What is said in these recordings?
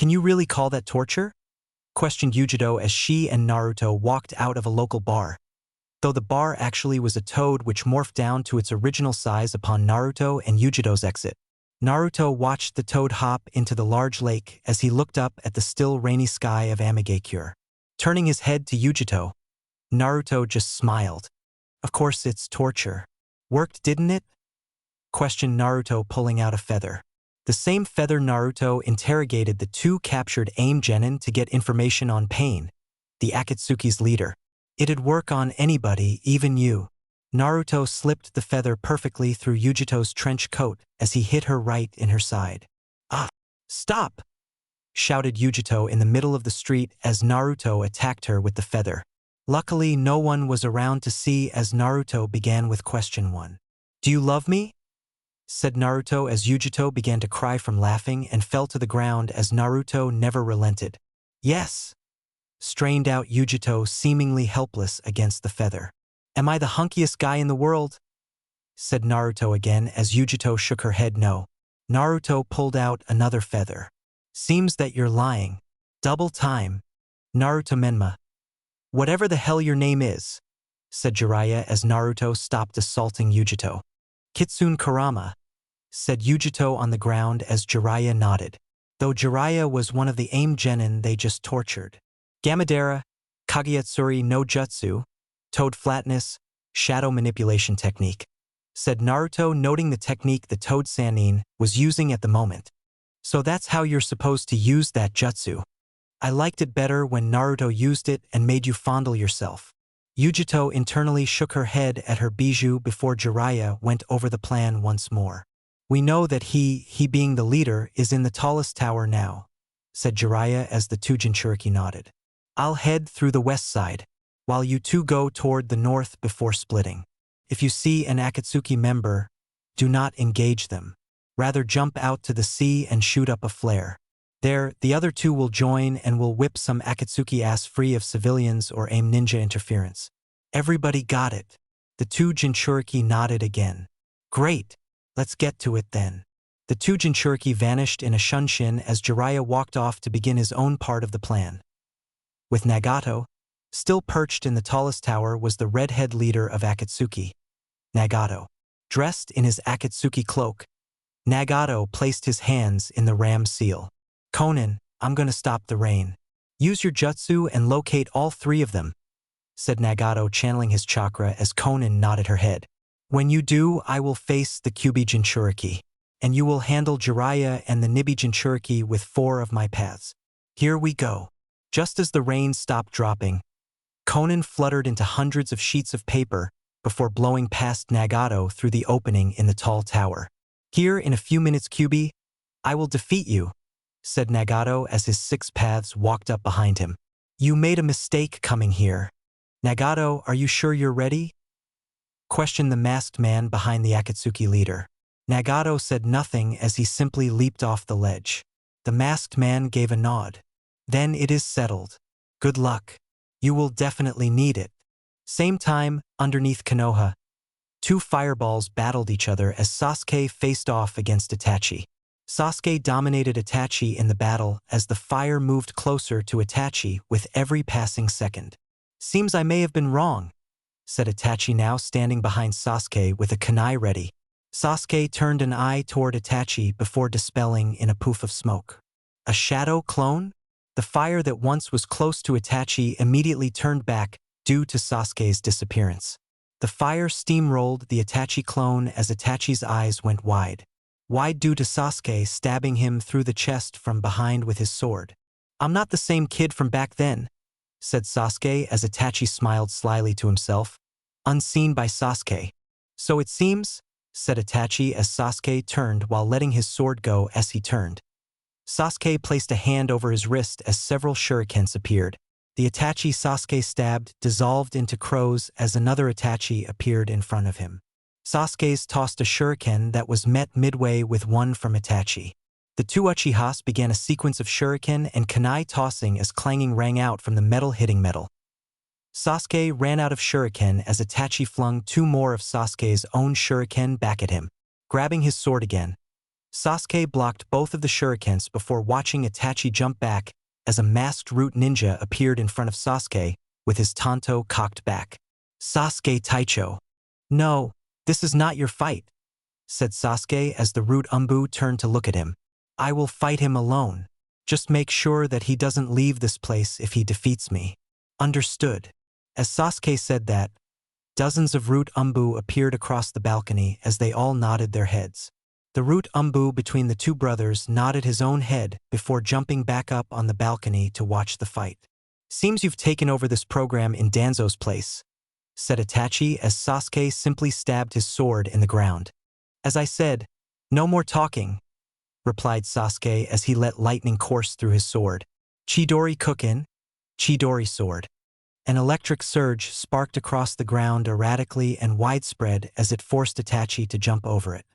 Can you really call that torture? Questioned Yujito as she and Naruto walked out of a local bar. Though the bar actually was a toad which morphed down to its original size upon Naruto and Yujito's exit. Naruto watched the toad hop into the large lake as he looked up at the still rainy sky of Amigakure. Turning his head to Yujito, Naruto just smiled. Of course it's torture. Worked, didn't it? Questioned Naruto, pulling out a feather. The same feather Naruto interrogated the two captured AIM genin to get information on Pain, the Akatsuki's leader. It'd work on anybody, even you. Naruto slipped the feather perfectly through Yujito's trench coat as he hit her right in her side. Ah! Stop! Shouted Yujito in the middle of the street as Naruto attacked her with the feather. Luckily, no one was around to see as Naruto began with question 1. Do you love me? Said Naruto as Yujito began to cry from laughing and fell to the ground as Naruto never relented. Yes. Strained out Yujito, seemingly helpless against the feather. Am I the hunkiest guy in the world? Said Naruto again as Yujito shook her head no. Naruto pulled out another feather. Seems that you're lying. Double time. Naruto Menma. Whatever the hell your name is, said Jiraiya as Naruto stopped assaulting Yujito. Kitsune Kurama, said Yujito on the ground as Jiraiya nodded. Though Jiraiya was one of the AIM genin they just tortured. Gamadera, Kageyatsuri no Jutsu, Toad Flatness, Shadow Manipulation Technique, said Naruto, noting the technique the Toad Sannin was using at the moment. So that's how you're supposed to use that jutsu. I liked it better when Naruto used it and made you fondle yourself. Yujito internally shook her head at her bijou before Jiraiya went over the plan once more. We know that he being the leader, is in the tallest tower now, said Jiraiya as the two Jinchuriki nodded. I'll head through the west side, while you two go toward the north before splitting. If you see an Akatsuki member, do not engage them. Rather jump out to the sea and shoot up a flare. There, the other two will join and will whip some Akatsuki ass free of civilians or AIM ninja interference. Everybody got it. The two Jinchuriki nodded again. Great. Let's get to it then. The two Jinchuriki vanished in a shunshin as Jiraiya walked off to begin his own part of the plan. With Nagato, still perched in the tallest tower, was the redhead leader of Akatsuki, Nagato. Dressed in his Akatsuki cloak, Nagato placed his hands in the ram seal. Konan, I'm gonna stop the rain. Use your jutsu and locate all three of them, said Nagato, channeling his chakra as Konan nodded her head. When you do, I will face the Kyuubi Jinchuriki, and you will handle Jiraiya and the Nibi Jinchuriki with 4 of my paths. Here we go. Just as the rain stopped dropping, Konan fluttered into hundreds of sheets of paper before blowing past Nagato through the opening in the tall tower. Here in a few minutes, Kyuubi, I will defeat you, said Nagato as his 6 paths walked up behind him. You made a mistake coming here. Nagato, are you sure you're ready? Questioned the masked man behind the Akatsuki leader. Nagato said nothing as he simply leaped off the ledge. The masked man gave a nod. Then it is settled. Good luck. You will definitely need it. Same time, underneath Konoha, 2 fireballs battled each other as Sasuke faced off against Itachi. Sasuke dominated Itachi in the battle as the fire moved closer to Itachi with every passing second. Seems I may have been wrong, said Itachi, now standing behind Sasuke with a kunai ready. Sasuke turned an eye toward Itachi before dispelling in a poof of smoke. A shadow clone? The fire that once was close to Itachi immediately turned back due to Sasuke's disappearance. The fire steamrolled the Itachi clone as Itachi's eyes went wide. Wide due to Sasuke stabbing him through the chest from behind with his sword. I'm not the same kid from back then, said Sasuke as Itachi smiled slyly to himself, unseen by Sasuke. So it seems, said Itachi as Sasuke turned while letting his sword go as he turned. Sasuke placed a hand over his wrist as several shurikens appeared. The Itachi Sasuke stabbed dissolved into crows as another Itachi appeared in front of him. Sasuke's tossed a shuriken that was met midway with one from Itachi. The two Uchihas began a sequence of shuriken and kunai tossing as clanging rang out from the metal hitting metal. Sasuke ran out of shuriken as Itachi flung 2 more of Sasuke's own shuriken back at him. Grabbing his sword again, Sasuke blocked both of the shurikens before watching Itachi jump back as a masked root ninja appeared in front of Sasuke with his tanto cocked back. Sasuke Taicho. No, this is not your fight, said Sasuke as the root Umbu turned to look at him. I will fight him alone. Just make sure that he doesn't leave this place if he defeats me. Understood. As Sasuke said that, dozens of root Umbu appeared across the balcony as they all nodded their heads. The root Umbu between the two brothers nodded his own head before jumping back up on the balcony to watch the fight. Seems you've taken over this program in Danzo's place, said Itachi as Sasuke simply stabbed his sword in the ground. As I said, no more talking, replied Sasuke as he let lightning course through his sword. Chidori Kukin, Chidori sword. An electric surge sparked across the ground erratically and widespread as it forced Itachi to jump over it.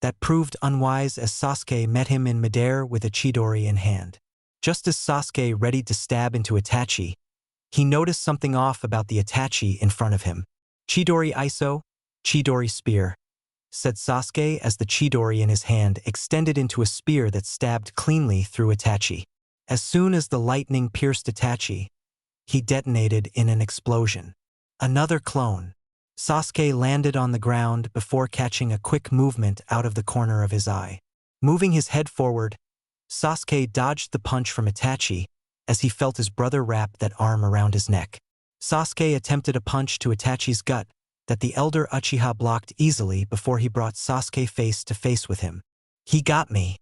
That proved unwise as Sasuke met him in midair with a Chidori in hand. Just as Sasuke readied to stab into Itachi, he noticed something off about the Itachi in front of him. Chidori Iso, Chidori spear, said Sasuke as the Chidori in his hand extended into a spear that stabbed cleanly through Itachi. As soon as the lightning pierced Itachi, he detonated in an explosion. Another clone. Sasuke landed on the ground before catching a quick movement out of the corner of his eye. Moving his head forward, Sasuke dodged the punch from Itachi as he felt his brother wrap that arm around his neck. Sasuke attempted a punch to Itachi's gut that the elder Uchiha blocked easily before he brought Sasuke face to face with him. He got me.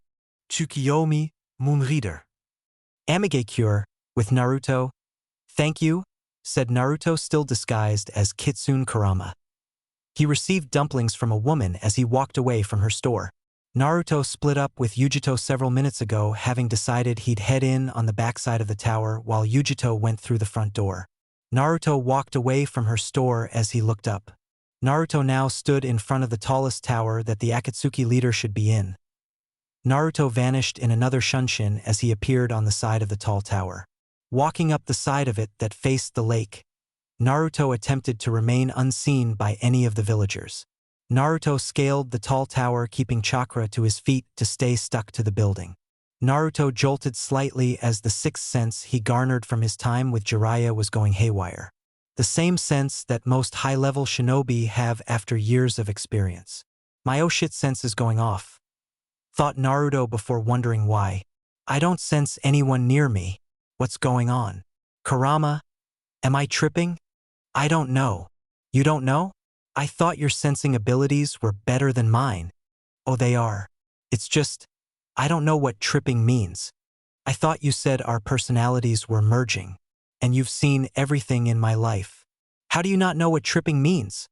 Tsukiyomi Moonreader. Amigakure, with Naruto. Thank you, said Naruto still disguised as Kitsune Kurama. He received dumplings from a woman as he walked away from her store. Naruto split up with Yujito several minutes ago, having decided he'd head in on the backside of the tower while Yujito went through the front door. Naruto walked away from her store as he looked up. Naruto now stood in front of the tallest tower that the Akatsuki leader should be in. Naruto vanished in another shunshin as he appeared on the side of the tall tower. Walking up the side of it that faced the lake, Naruto attempted to remain unseen by any of the villagers. Naruto scaled the tall tower, keeping chakra to his feet to stay stuck to the building. Naruto jolted slightly as the sixth sense he garnered from his time with Jiraiya was going haywire. The same sense that most high-level shinobi have after years of experience. My oh shit sense is going off, thought Naruto before wondering why. I don't sense anyone near me. What's going on? Kurama? Am I tripping? I don't know. You don't know? I thought your sensing abilities were better than mine. Oh, they are. It's just, I don't know what tripping means. I thought you said our personalities were merging, and you've seen everything in my life. How do you not know what tripping means?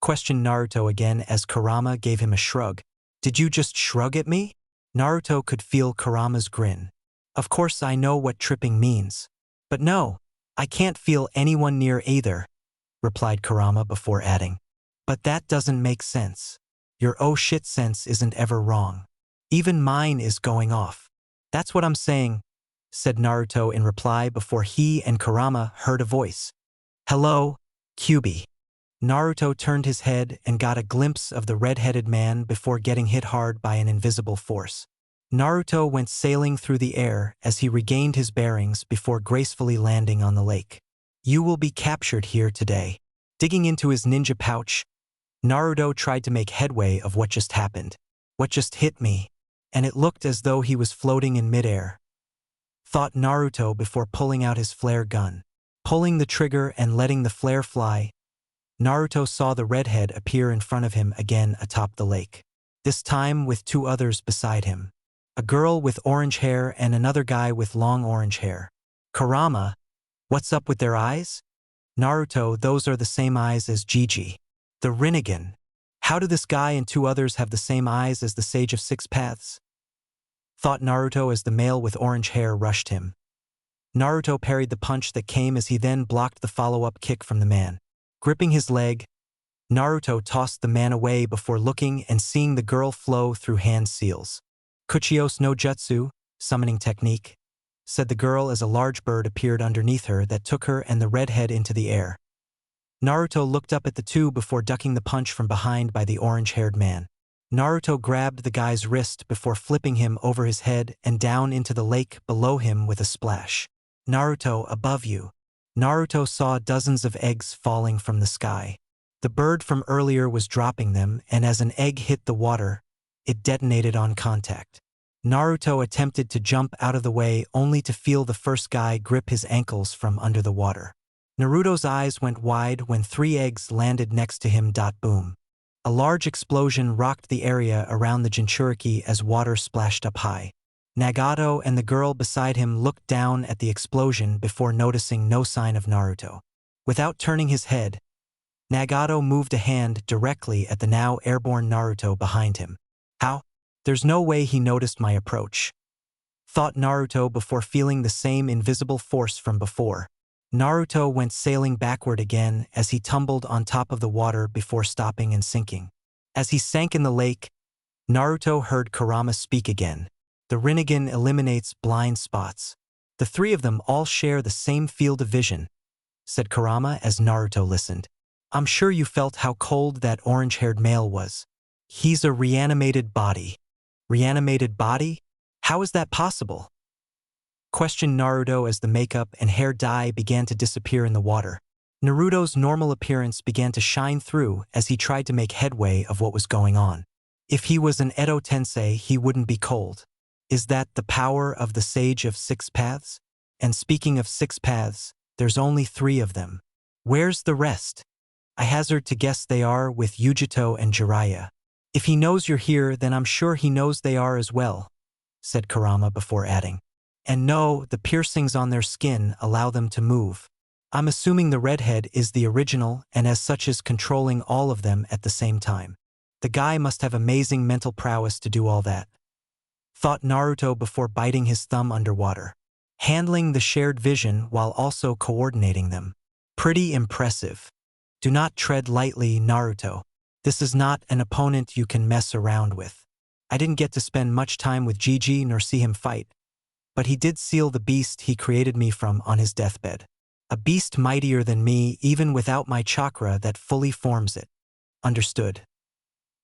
Questioned Naruto again as Kurama gave him a shrug. Did you just shrug at me? Naruto could feel Kurama's grin. Of course I know what tripping means. But no, I can't feel anyone near either, replied Kurama before adding. But that doesn't make sense. Your oh shit sense isn't ever wrong. Even mine is going off. That's what I'm saying, said Naruto in reply before he and Kurama heard a voice. Hello, Kyuubi. Naruto turned his head and got a glimpse of the red-headed man before getting hit hard by an invisible force. Naruto went sailing through the air as he regained his bearings before gracefully landing on the lake. You will be captured here today. Digging into his ninja pouch, Naruto tried to make headway of what just happened. What just hit me? And it looked as though he was floating in midair, thought Naruto before pulling out his flare gun. Pulling the trigger and letting the flare fly, Naruto saw the redhead appear in front of him again atop the lake. This time with two others beside him. A girl with orange hair and another guy with long orange hair. Kurama, what's up with their eyes? Naruto, those are the same eyes as Gigi. The Rinnegan. How do this guy and two others have the same eyes as the Sage of Six Paths? Thought Naruto as the male with orange hair rushed him. Naruto parried the punch that came as he then blocked the follow-up kick from the man. Gripping his leg, Naruto tossed the man away before looking and seeing the girl flow through hand seals. Kuchios no Jutsu, summoning technique, said the girl as a large bird appeared underneath her that took her and the redhead into the air. Naruto looked up at the two before ducking the punch from behind by the orange-haired man. Naruto grabbed the guy's wrist before flipping him over his head and down into the lake below him with a splash. Naruto, above you. Naruto saw dozens of eggs falling from the sky. The bird from earlier was dropping them, and as an egg hit the water, it detonated on contact. Naruto attempted to jump out of the way only to feel the first guy grip his ankles from under the water. Naruto's eyes went wide when 3 eggs landed next to him. Boom. A large explosion rocked the area around the Jinchuriki as water splashed up high. Nagato and the girl beside him looked down at the explosion before noticing no sign of Naruto. Without turning his head, Nagato moved a hand directly at the now airborne Naruto behind him. How? There's no way he noticed my approach, thought Naruto before feeling the same invisible force from before. Naruto went sailing backward again as he tumbled on top of the water before stopping and sinking. As he sank in the lake, Naruto heard Kurama speak again. The Rinnegan eliminates blind spots. The 3 of them all share the same field of vision, said Kurama as Naruto listened. I'm sure you felt how cold that orange-haired male was. He's a reanimated body. Reanimated body? How is that possible? Questioned Naruto as the makeup and hair dye began to disappear in the water. Naruto's normal appearance began to shine through as he tried to make headway of what was going on. If he was an Edo Tensei, he wouldn't be cold. Is that the power of the Sage of 6 Paths? And speaking of 6 paths, there's only 3 of them. Where's the rest? I hazard to guess they are with Yujito and Jiraiya. If he knows you're here, then I'm sure he knows they are as well, said Kurama before adding. And no, the piercings on their skin allow them to move. I'm assuming the redhead is the original and as such is controlling all of them at the same time. The guy must have amazing mental prowess to do all that, thought Naruto before biting his thumb underwater. Handling the shared vision while also coordinating them. Pretty impressive. Do not tread lightly, Naruto. This is not an opponent you can mess around with. I didn't get to spend much time with Gigi nor see him fight, but he did seal the beast he created me from on his deathbed. A beast mightier than me even without my chakra that fully forms it. Understood,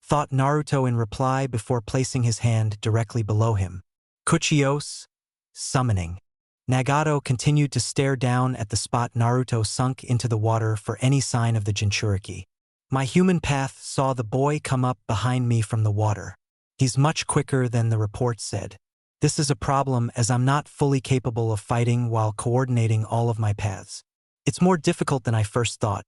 thought Naruto in reply before placing his hand directly below him. Kuchios, summoning. Nagato continued to stare down at the spot Naruto sunk into the water for any sign of the Jinchuriki. My human path saw the boy come up behind me from the water. He's much quicker than the report said. This is a problem as I'm not fully capable of fighting while coordinating all of my paths. It's more difficult than I first thought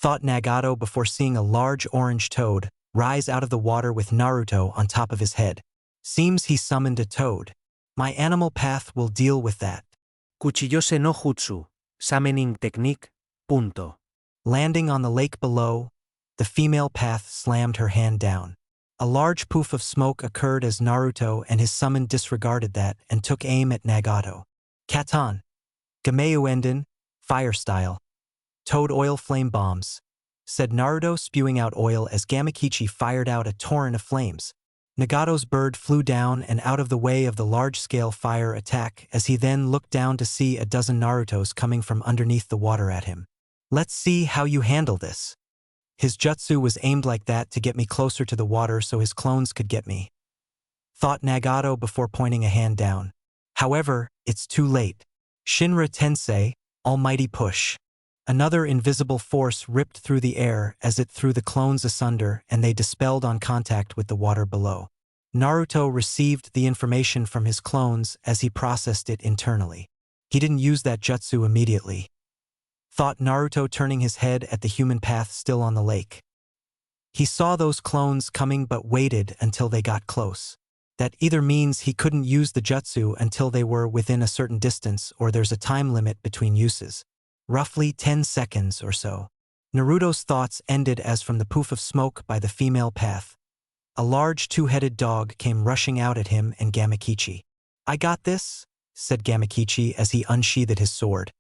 Nagato before seeing a large orange toad rise out of the water with Naruto on top of his head. Seems he summoned a toad. My animal path will deal with that. Kuchiyose no jutsu, summoning technique, punto. Landing on the lake below, the female path slammed her hand down. A large poof of smoke occurred as Naruto and his summon disregarded that and took aim at Nagato. Katan. Gameuenden, fire style. Toad oil flame bombs, said Naruto spewing out oil as Gamakichi fired out a torrent of flames. Nagato's bird flew down and out of the way of the large-scale fire attack as he then looked down to see a dozen Narutos coming from underneath the water at him. Let's see how you handle this. His jutsu was aimed like that to get me closer to the water so his clones could get me, thought Nagato before pointing a hand down. However, it's too late. Shinra Tensei, almighty push. Another invisible force ripped through the air as it threw the clones asunder and they dispelled on contact with the water below. Naruto received the information from his clones as he processed it internally. He didn't use that jutsu immediately, thought Naruto turning his head at the human path still on the lake. He saw those clones coming but waited until they got close. That either means he couldn't use the jutsu until they were within a certain distance or there's a time limit between uses. Roughly 10 seconds or so. Naruto's thoughts ended as from the poof of smoke by the female path. A large 2-headed dog came rushing out at him and Gamakichi. I got this, said Gamakichi as he unsheathed his sword.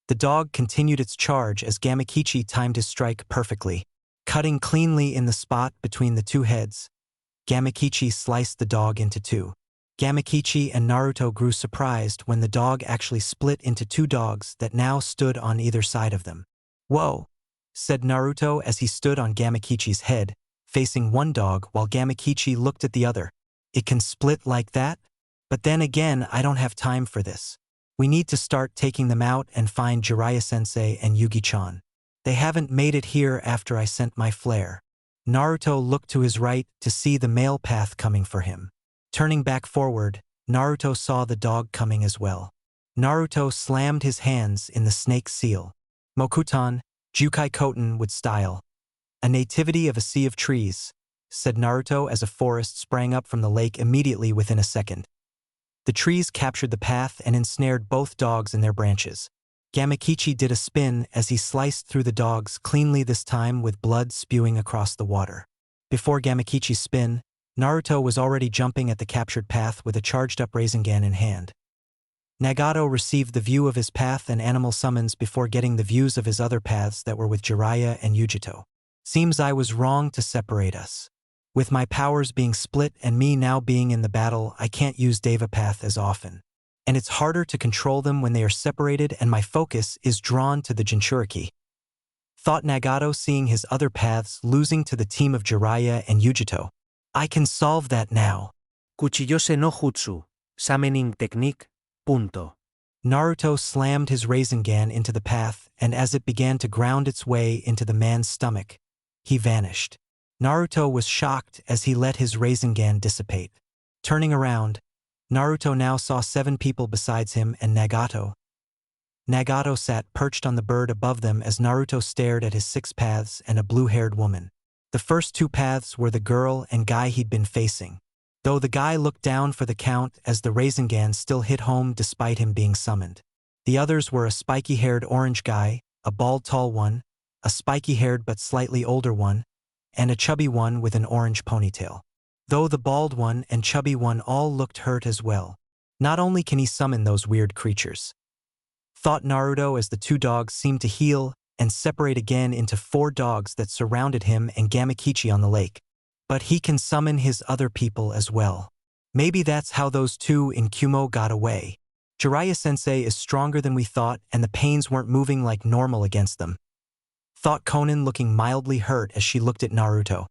The dog continued its charge as Gamakichi timed his strike perfectly. Cutting cleanly in the spot between the 2 heads, Gamakichi sliced the dog into 2. Gamakichi and Naruto grew surprised when the dog actually split into 2 dogs that now stood on either side of them. Whoa, said Naruto as he stood on Gamakichi's head, facing one dog while Gamakichi looked at the other. It can split like that? But then again, I don't have time for this. We need to start taking them out and find Jiraiya-sensei and Yugi-chan. They haven't made it here after I sent my flare. Naruto looked to his right to see the male path coming for him. Turning back forward, Naruto saw the dog coming as well. Naruto slammed his hands in the snake seal. Mokutan, Jukai Koten with style. A nativity of a sea of trees, said Naruto as a forest sprang up from the lake immediately within a second. The trees captured the path and ensnared both dogs in their branches. Gamakichi did a spin as he sliced through the dogs cleanly, this time with blood spewing across the water. Before Gamakichi's spin, Naruto was already jumping at the captured path with a charged-up Rasengan in hand. Nagato received the view of his path and animal summons before getting the views of his other paths that were with Jiraiya and Yujito. Seems I was wrong to separate us. With my powers being split and me now being in the battle, I can't use Deva Path as often. And it's harder to control them when they are separated, and my focus is drawn to the Jinchuriki. Thought Nagato, seeing his other paths losing to the team of Jiraiya and Yujito. I can solve that now. Kuchiyose no jutsu, summoning technique, punto. Naruto slammed his Rasengan into the path, and as it began to ground its way into the man's stomach, he vanished. Naruto was shocked as he let his Rasengan dissipate. Turning around, Naruto now saw 7 people besides him and Nagato. Nagato sat perched on the bird above them as Naruto stared at his 6 paths and a blue-haired woman. The first 2 paths were the girl and guy he'd been facing, though the guy looked down for the count as the Rasengan still hit home despite him being summoned. The others were a spiky-haired orange guy, a bald tall one, a spiky-haired but slightly older one, and a chubby one with an orange ponytail. Though the bald one and chubby one all looked hurt as well. Not only can he summon those weird creatures, thought Naruto as the 2 dogs seemed to heal and separate again into 4 dogs that surrounded him and Gamakichi on the lake. But he can summon his other people as well. Maybe that's how those 2 in Kumo got away. Jiraiya-sensei is stronger than we thought, and the pains weren't moving like normal against them. Thought Konan, looking mildly hurt as she looked at Naruto.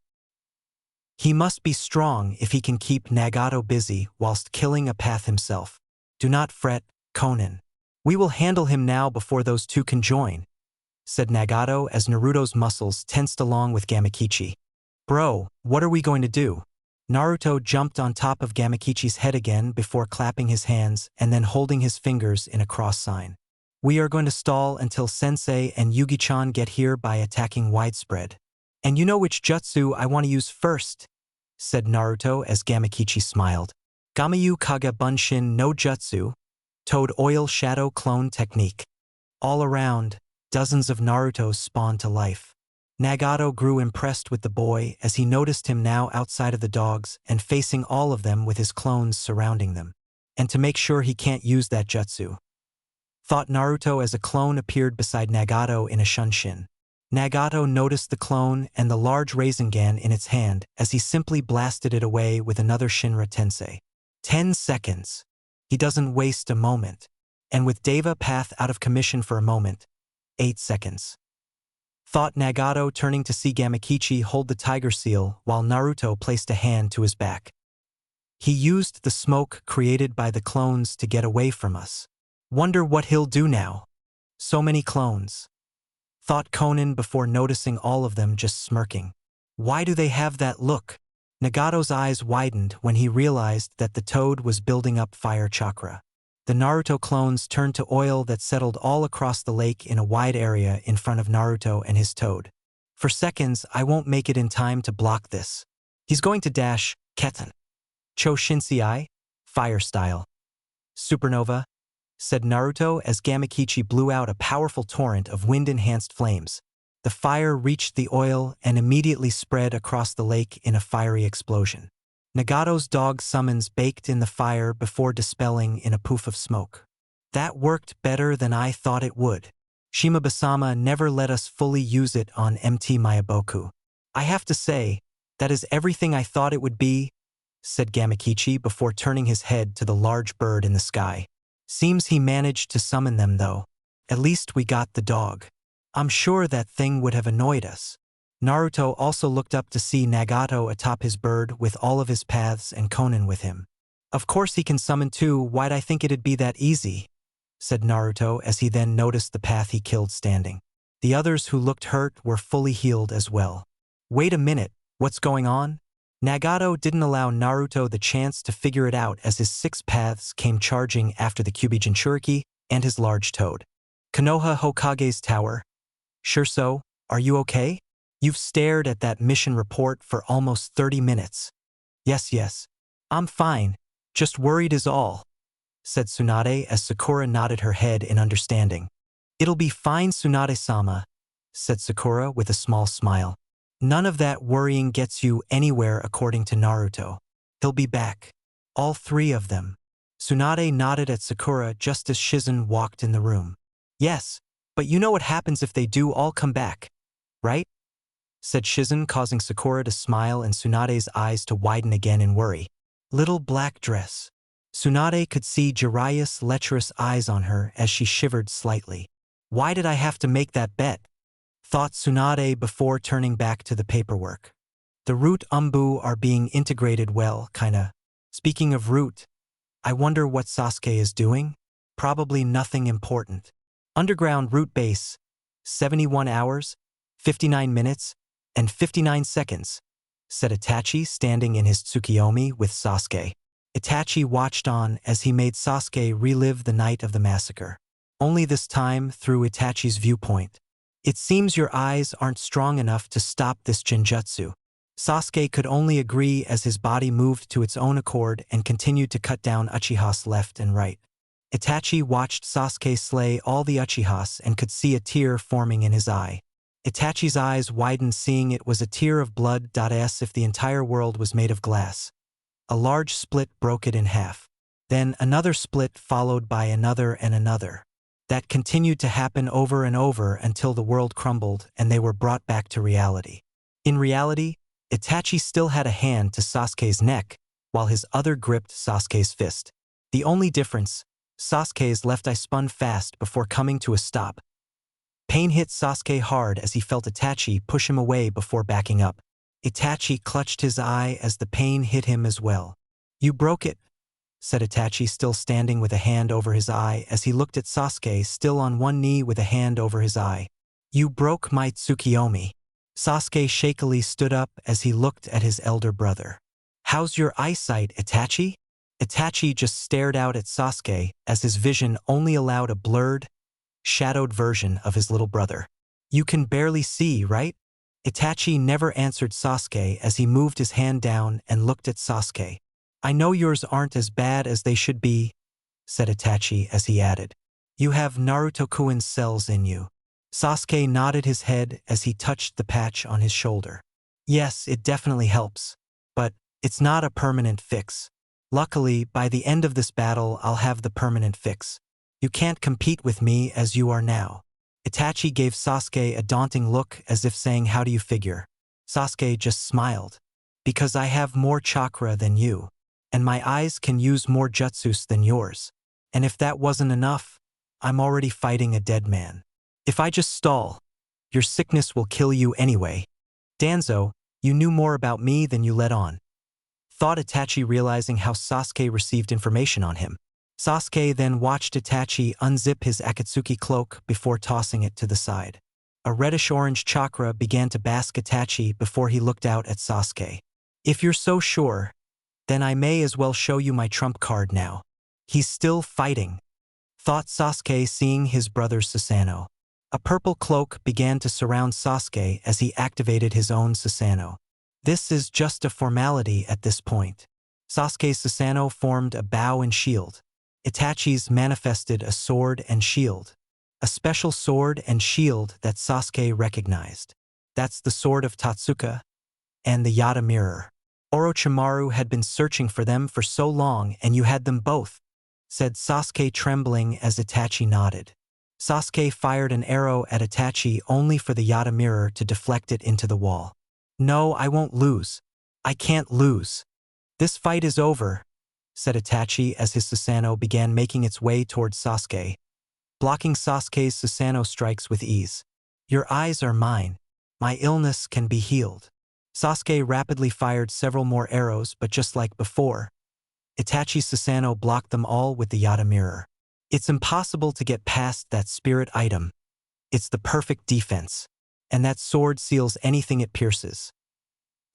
He must be strong if he can keep Nagato busy whilst killing a path himself. Do not fret, Konan. We will handle him now before those 2 can join, said Nagato as Naruto's muscles tensed along with Gamakichi. Bro, what are we going to do? Naruto jumped on top of Gamakichi's head again before clapping his hands and then holding his fingers in a cross sign. We are going to stall until Sensei and Yugi-chan get here by attacking widespread. And you know which jutsu I want to use first, said Naruto as Gamakichi smiled. Gamayu Kage Bunshin no Jutsu, Toad Oil Shadow Clone Technique. All around, dozens of Narutos spawned to life. Nagato grew impressed with the boy as he noticed him now outside of the dogs and facing all of them with his clones surrounding them. And to make sure he can't use that jutsu, thought Naruto as a clone appeared beside Nagato in a shunshin. Nagato noticed the clone and the large Rasengan in its hand as he simply blasted it away with another Shinra Tensei. 10 seconds. He doesn't waste a moment. And with Deva Path out of commission for a moment, 8 seconds. Thought Nagato, turning to see Gamakichi hold the tiger seal while Naruto placed a hand to his back. He used the smoke created by the clones to get away from us. Wonder what he'll do now. So many clones, thought Konan before noticing all of them just smirking. Why do they have that look? Nagato's eyes widened when he realized that the toad was building up fire chakra. The Naruto clones turned to oil that settled all across the lake in a wide area in front of Naruto and his toad. For seconds, I won't make it in time to block this. He's going to dash, Ketan. Cho Shinsei, fire style. Supernova, said Naruto as Gamakichi blew out a powerful torrent of wind-enhanced flames. The fire reached the oil and immediately spread across the lake in a fiery explosion. Nagato's dog summons baked in the fire before dispelling in a poof of smoke. That worked better than I thought it would. Shimabasama never let us fully use it on MT Mayaboku. I have to say, that is everything I thought it would be, said Gamakichi before turning his head to the large bird in the sky. Seems he managed to summon them though. At least we got the dog. I'm sure that thing would have annoyed us. Naruto also looked up to see Nagato atop his bird with all of his paths and Konan with him. Of course he can summon too, why'd I think it'd be that easy? Said Naruto as he then noticed the path he killed standing. The others who looked hurt were fully healed as well. Wait a minute, what's going on? Nagato didn't allow Naruto the chance to figure it out as his 6 paths came charging after the Kyuubi Jinchuriki and his large toad. Konoha Hokage's tower. Sure so, are you okay? You've stared at that mission report for almost 30 minutes. Yes. I'm fine, just worried is all, said Tsunade as Sakura nodded her head in understanding. It'll be fine, Tsunade-sama, said Sakura with a small smile. None of that worrying gets you anywhere according to Naruto. He'll be back. All 3 of them. Tsunade nodded at Sakura just as Shizen walked in the room. Yes, but you know what happens if they do all come back, right? Said Shizen, causing Sakura to smile and Tsunade's eyes to widen again in worry. Little black dress. Tsunade could see Jiraiya's lecherous eyes on her as she shivered slightly. Why did I have to make that bet? Thought Tsunade before turning back to the paperwork. The root umbu are being integrated well, kinda. Speaking of root, I wonder what Sasuke is doing? Probably nothing important. Underground root base, 71 hours, 59 minutes, and 59 seconds, said Itachi standing in his Tsukiyomi with Sasuke. Itachi watched on as he made Sasuke relive the night of the massacre. Only this time through Itachi's viewpoint. It seems your eyes aren't strong enough to stop this genjutsu. Sasuke could only agree as his body moved to its own accord and continued to cut down Uchihas left and right. Itachi watched Sasuke slay all the Uchihas and could see a tear forming in his eye. Itachi's eyes widened, seeing it was a tear of blood. As if the entire world was made of glass. A large split broke it in half. Then another split followed by another and another. That continued to happen over and over until the world crumbled and they were brought back to reality. In reality, Itachi still had a hand to Sasuke's neck, while his other gripped Sasuke's fist. The only difference, Sasuke's left eye spun fast before coming to a stop. Pain hit Sasuke hard as he felt Itachi push him away before backing up. Itachi clutched his eye as the pain hit him as well. You broke it, said Itachi, still standing with a hand over his eye as he looked at Sasuke still on one knee with a hand over his eye. You broke my Tsukiyomi. Sasuke shakily stood up as he looked at his elder brother. How's your eyesight, Itachi? Itachi just stared out at Sasuke as his vision only allowed a blurred, shadowed version of his little brother. You can barely see, right? Itachi never answered Sasuke as he moved his hand down and looked at Sasuke. I know yours aren't as bad as they should be, said Itachi as he added. You have Naruto-kun's cells in you. Sasuke nodded his head as he touched the patch on his shoulder. Yes, it definitely helps, but it's not a permanent fix. Luckily, by the end of this battle, I'll have the permanent fix. You can't compete with me as you are now. Itachi gave Sasuke a daunting look as if saying, how do you figure? Sasuke just smiled. Because I have more chakra than you. And my eyes can use more jutsus than yours. And if that wasn't enough, I'm already fighting a dead man. If I just stall, your sickness will kill you anyway. Danzo, you knew more about me than you let on. Thought Itachi, realizing how Sasuke received information on him. Sasuke then watched Itachi unzip his Akatsuki cloak before tossing it to the side. A reddish-orange chakra began to bask Itachi before he looked out at Sasuke. If you're so sure, then I may as well show you my trump card now. He's still fighting, thought Sasuke, seeing his brother's Susanoo. A purple cloak began to surround Sasuke as he activated his own Susanoo. This is just a formality at this point. Sasuke's Susanoo formed a bow and shield. Itachi's manifested a sword and shield. A special sword and shield that Sasuke recognized. That's the sword of Tatsuka and the Yata mirror. Orochimaru had been searching for them for so long, and you had them both, said Sasuke, trembling as Itachi nodded. Sasuke fired an arrow at Itachi only for the Yata mirror to deflect it into the wall. No, I won't lose. I can't lose. This fight is over, said Itachi as his Susanoo began making its way towards Sasuke, blocking Sasuke's Susanoo strikes with ease. Your eyes are mine. My illness can be healed. Sasuke rapidly fired several more arrows, but just like before, Itachi Susanoo blocked them all with the Yata mirror. It's impossible to get past that spirit item. It's the perfect defense. And that sword seals anything it pierces.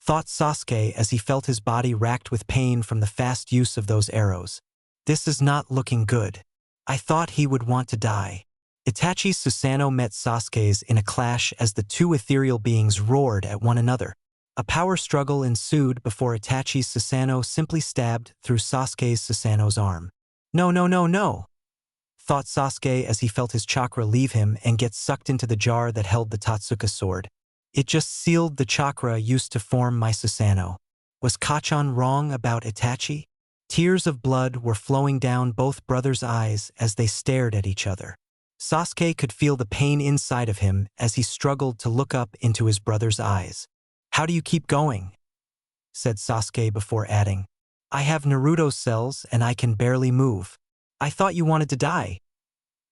Thought Sasuke as he felt his body racked with pain from the fast use of those arrows. This is not looking good. I thought he would want to die. Itachi Susanoo met Sasuke's in a clash as the two ethereal beings roared at one another. A power struggle ensued before Itachi Susanoo simply stabbed through Sasuke Susanoo's arm. No, no, no, no! Thought Sasuke as he felt his chakra leave him and get sucked into the jar that held the Totsuka sword. It just sealed the chakra used to form my Susanoo. Was Kachan wrong about Itachi? Tears of blood were flowing down both brothers' eyes as they stared at each other. Sasuke could feel the pain inside of him as he struggled to look up into his brother's eyes. How do you keep going? Said Sasuke before adding, I have Naruto cells and I can barely move. I thought you wanted to die.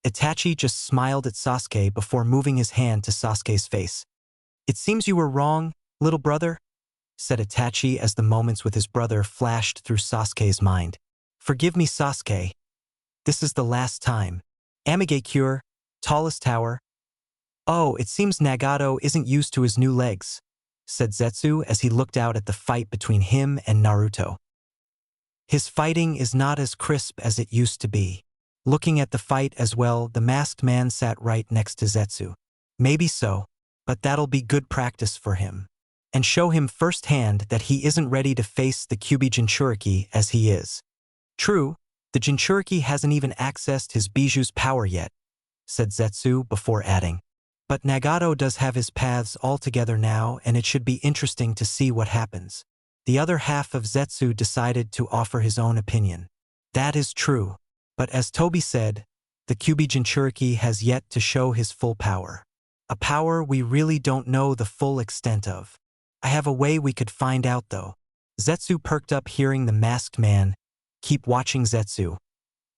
Itachi just smiled at Sasuke before moving his hand to Sasuke's face. It seems you were wrong, little brother, said Itachi as the moments with his brother flashed through Sasuke's mind. Forgive me, Sasuke. This is the last time. Amige Cure, tallest tower. Oh, it seems Nagato isn't used to his new legs, said Zetsu as he looked out at the fight between him and Naruto. His fighting is not as crisp as it used to be. Looking at the fight as well, the masked man sat right next to Zetsu. Maybe so, but that'll be good practice for him. And show him firsthand that he isn't ready to face the Kyuubi Jinchuriki as he is. True, the Jinchuriki hasn't even accessed his Bijuu's power yet, said Zetsu before adding. But Nagato does have his paths all together now, and it should be interesting to see what happens. The other half of Zetsu decided to offer his own opinion. That is true, but as Toby said, the Kyuubi Jinchuriki has yet to show his full power. A power we really don't know the full extent of. I have a way we could find out though. Zetsu perked up hearing the masked man. Keep watching, Zetsu.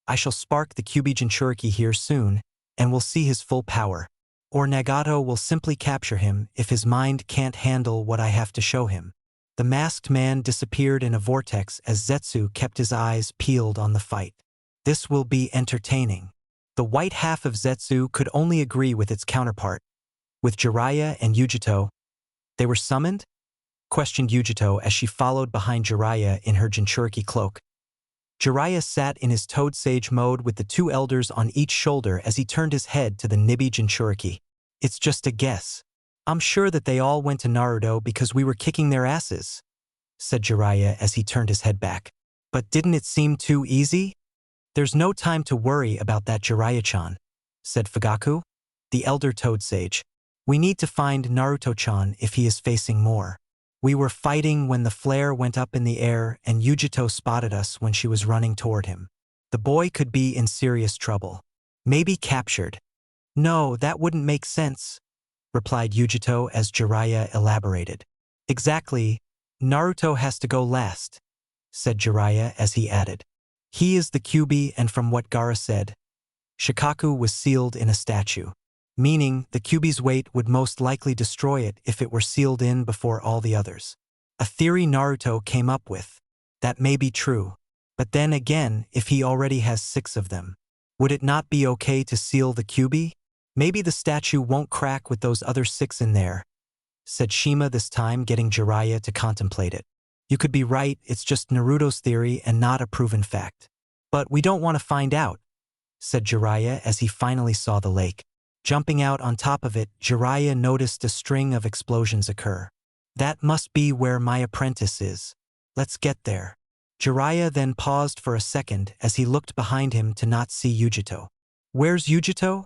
I shall spark the Kyuubi Jinchuriki here soon, and we'll see his full power. Or Nagato will simply capture him if his mind can't handle what I have to show him. The masked man disappeared in a vortex as Zetsu kept his eyes peeled on the fight. This will be entertaining. The white half of Zetsu could only agree with its counterpart. With Jiraiya and Yujito, they were summoned? Questioned Yujito as she followed behind Jiraiya in her Jinchuriki cloak. Jiraiya sat in his Toad Sage mode with the two elders on each shoulder as he turned his head to the Nibi Jinchuriki. It's just a guess. I'm sure that they all went to Naruto because we were kicking their asses, said Jiraiya as he turned his head back. But didn't it seem too easy? There's no time to worry about that, Jiraiya-chan, said Fugaku, the elder Toad Sage. We need to find Naruto-chan if he is facing more. We were fighting when the flare went up in the air and Yujito spotted us when she was running toward him. The boy could be in serious trouble. Maybe captured. No, that wouldn't make sense, replied Yujito as Jiraiya elaborated. Exactly, Naruto has to go last, said Jiraiya as he added. He is the Kyuubi, and from what Gaara said, Shikaku was sealed in a statue. Meaning the Kyuubi's weight would most likely destroy it if it were sealed in before all the others. A theory Naruto came up with. That may be true. But then again, if he already has 6 of them, would it not be okay to seal the Kyuubi? Maybe the statue won't crack with those other 6 in there, said Shima this time, getting Jiraiya to contemplate it. You could be right, it's just Naruto's theory and not a proven fact. But we don't want to find out, said Jiraiya as he finally saw the lake. Jumping out on top of it, Jiraiya noticed a string of explosions occur. That must be where my apprentice is. Let's get there. Jiraiya then paused for a second as he looked behind him to not see Yujito. Where's Yujito?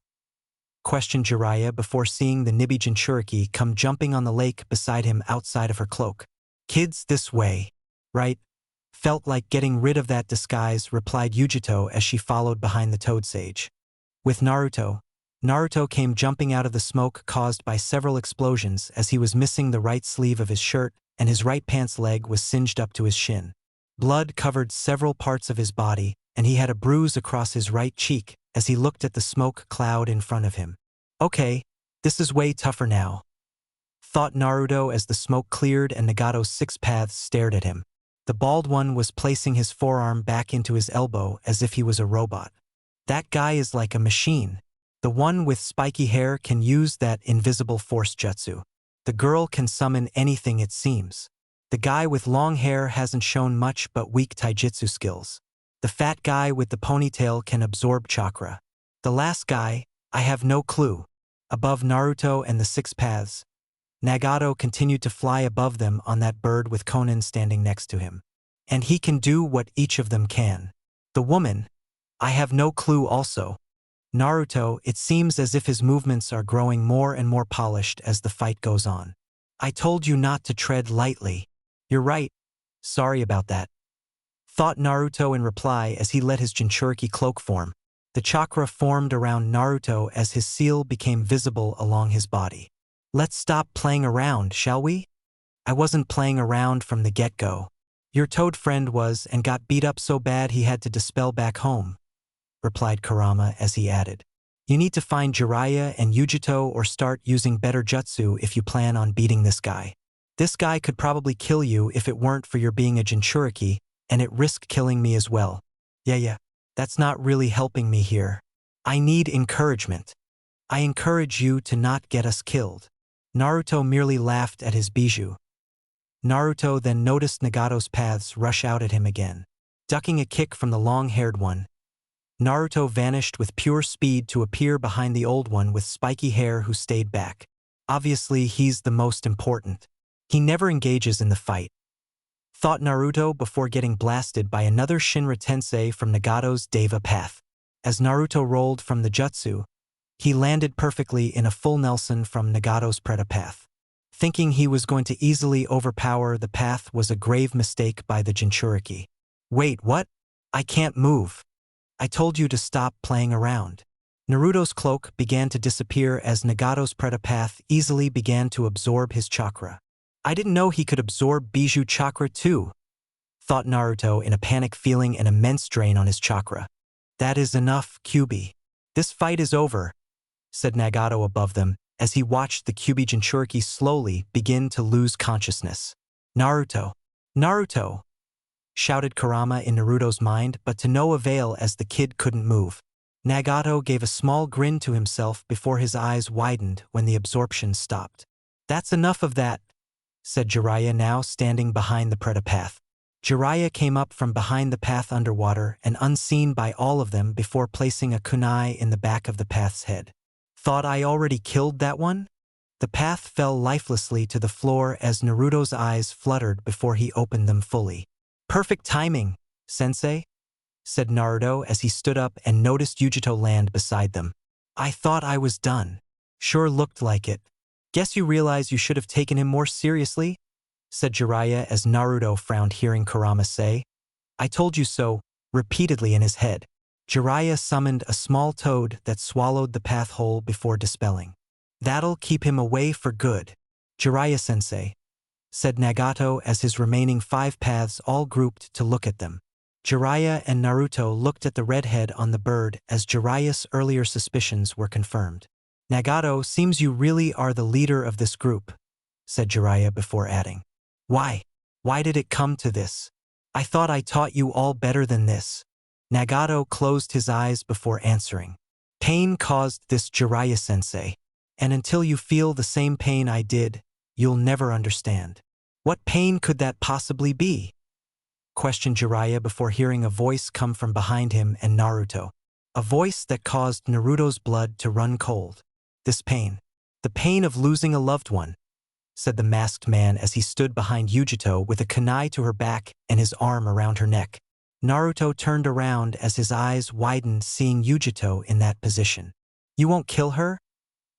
Questioned Jiraiya before seeing the Nibi Jinchuriki come jumping on the lake beside him outside of her cloak. Kids this way, right? Felt like getting rid of that disguise, replied Yujito as she followed behind the Toad Sage. With Naruto came jumping out of the smoke caused by several explosions as he was missing the right sleeve of his shirt and his right pants leg was singed up to his shin. Blood covered several parts of his body and he had a bruise across his right cheek as he looked at the smoke cloud in front of him. Okay, this is way tougher now, thought Naruto as the smoke cleared and Nagato's six paths stared at him. The bald one was placing his forearm back into his elbow as if he was a robot. That guy is like a machine. The one with spiky hair can use that invisible force jutsu. The girl can summon anything it seems. The guy with long hair hasn't shown much but weak taijutsu skills. The fat guy with the ponytail can absorb chakra. The last guy, I have no clue. Above Naruto and the six paths, Nagato continued to fly above them on that bird with Konan standing next to him. And he can do what each of them can. The woman, I have no clue also. Naruto, it seems as if his movements are growing more and more polished as the fight goes on. I told you not to tread lightly. You're right. Sorry about that. Thought Naruto in reply as he let his Jinchuriki cloak form. The chakra formed around Naruto as his seal became visible along his body. Let's stop playing around, shall we? I wasn't playing around from the get-go. Your toad friend was and got beat up so bad he had to dispel back home, replied Kurama as he added. You need to find Jiraiya and Yujito or start using better jutsu if you plan on beating this guy. This guy could probably kill you if it weren't for your being a Jinchuriki, and it risked killing me as well. Yeah, that's not really helping me here. I need encouragement. I encourage you to not get us killed. Naruto merely laughed at his bijou. Naruto then noticed Nagato's paths rush out at him again. Ducking a kick from the long-haired one, Naruto vanished with pure speed to appear behind the old one with spiky hair who stayed back. Obviously, he's the most important. He never engages in the fight. Thought Naruto before getting blasted by another Shinra Tensei from Nagato's Deva path. As Naruto rolled from the jutsu, he landed perfectly in a full Nelson from Nagato's Preta path. Thinking he was going to easily overpower the path was a grave mistake by the Jinchuriki. Wait, what? I can't move. I told you to stop playing around. Naruto's cloak began to disappear as Nagato's Preta path easily began to absorb his chakra. I didn't know he could absorb bijou chakra too, thought Naruto in a panic, feeling an immense drain on his chakra. That is enough, Kyuubi. This fight is over, said Nagato above them as he watched the Kyuubi Jinchuriki slowly begin to lose consciousness. Naruto! Naruto! Shouted Kurama in Naruto's mind, but to no avail as the kid couldn't move. Nagato gave a small grin to himself before his eyes widened when the absorption stopped. That's enough of that, said Jiraiya, now standing behind the Preta path. Jiraiya came up from behind the path underwater and unseen by all of them before placing a kunai in the back of the path's head. Thought I already killed that one? The path fell lifelessly to the floor as Naruto's eyes fluttered before he opened them fully. Perfect timing, sensei, said Naruto as he stood up and noticed Yujito land beside them. I thought I was done. Sure looked like it. Guess you realize you should have taken him more seriously? Said Jiraiya as Naruto frowned hearing Kurama say. I told you so, repeatedly in his head. Jiraiya summoned a small toad that swallowed the path hole before dispelling. That'll keep him away for good. Jiraiya-sensei, said Nagato as his remaining 5 paths all grouped to look at them. Jiraiya and Naruto looked at the redhead on the bird as Jiraiya's earlier suspicions were confirmed. Nagato, seems you really are the leader of this group, said Jiraiya before adding. Why? Why did it come to this? I thought I taught you all better than this. Nagato closed his eyes before answering. Pain caused this, Jiraiya-sensei, and until you feel the same pain I did, you'll never understand. What pain could that possibly be? Questioned Jiraiya before hearing a voice come from behind him and Naruto. A voice that caused Naruto's blood to run cold. This pain. The pain of losing a loved one, said the masked man as he stood behind Yujito with a kunai to her back and his arm around her neck. Naruto turned around as his eyes widened seeing Yujito in that position. You won't kill her?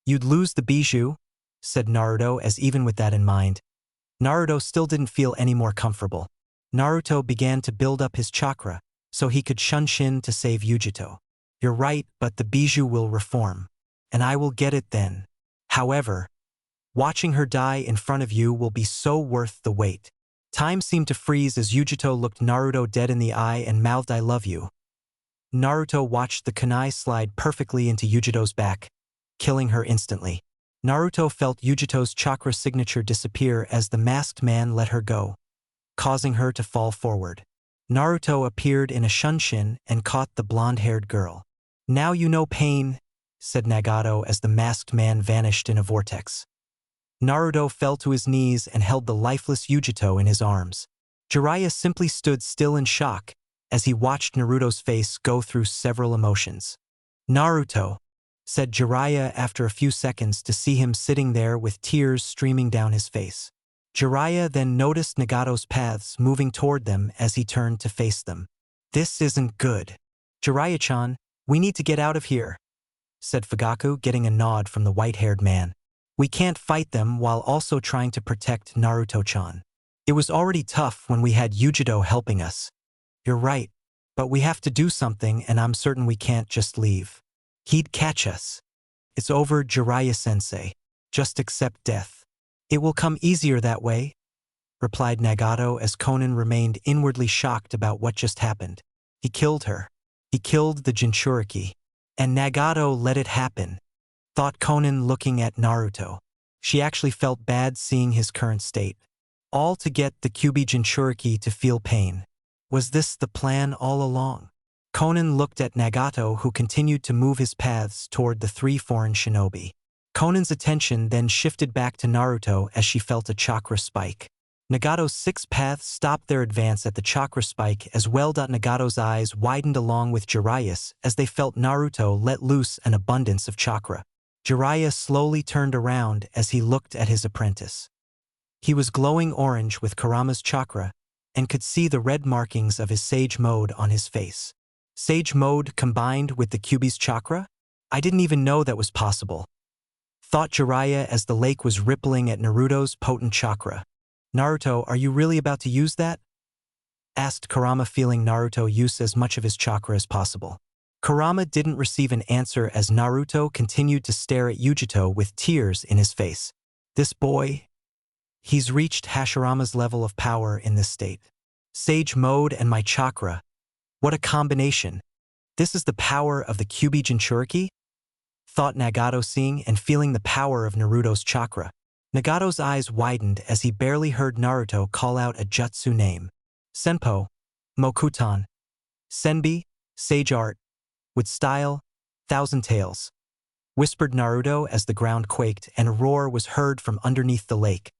You'd lose the bijou, said Naruto as even with that in mind, Naruto still didn't feel any more comfortable. Naruto began to build up his chakra so he could Shunshin to save Yujito. You're right, but the bijou will reform. And I will get it then. However, watching her die in front of you will be so worth the wait. Time seemed to freeze as Yujito looked Naruto dead in the eye and mouthed I love you. Naruto watched the kunai slide perfectly into Yujito's back, killing her instantly. Naruto felt Yujito's chakra signature disappear as the masked man let her go, causing her to fall forward. Naruto appeared in a shunshin and caught the blonde-haired girl. "Now you know pain," said Nagato as the masked man vanished in a vortex. Naruto fell to his knees and held the lifeless Yujito in his arms. Jiraiya simply stood still in shock as he watched Naruto's face go through several emotions. "Naruto," said Jiraiya after a few seconds to see him sitting there with tears streaming down his face. Jiraiya then noticed Nagato's paths moving toward them as he turned to face them. "This isn't good. Jiraiya-chan, we need to get out of here," said Fugaku, getting a nod from the white-haired man. "We can't fight them while also trying to protect Naruto-chan. It was already tough when we had Yujito helping us." "You're right, but we have to do something and I'm certain we can't just leave. He'd catch us." "It's over, Jiraiya-sensei. Just accept death. It will come easier that way," replied Nagato as Konan remained inwardly shocked about what just happened. He killed her. He killed the Jinchuriki. And Nagato let it happen, thought Konan looking at Naruto. She actually felt bad seeing his current state. All to get the Kyuubi Jinchuriki to feel pain. Was this the plan all along? Konan looked at Nagato, who continued to move his paths toward the three foreign shinobi. Konan's attention then shifted back to Naruto as she felt a chakra spike. Nagato's 6 paths stopped their advance at the chakra spike as well. Nagato's eyes widened along with Jiraiya's as they felt Naruto let loose an abundance of chakra. Jiraiya slowly turned around as he looked at his apprentice. He was glowing orange with Kurama's chakra and could see the red markings of his Sage Mode on his face. Sage Mode combined with the Kyuubi's chakra? I didn't even know that was possible, thought Jiraiya as the lake was rippling at Naruto's potent chakra. "Naruto, are you really about to use that?" asked Kurama, feeling Naruto use as much of his chakra as possible. Kurama didn't receive an answer as Naruto continued to stare at Yujito with tears in his face. "This boy, he's reached Hashirama's level of power in this state. Sage Mode and my chakra. What a combination. This is the power of the Kyuubi Jinchuriki?" thought Nagato, seeing and feeling the power of Naruto's chakra. Nagato's eyes widened as he barely heard Naruto call out a jutsu name. "Senpo, Mokutan, Senbi, Sage Art, with style, Thousand Tales," whispered Naruto as the ground quaked and a roar was heard from underneath the lake.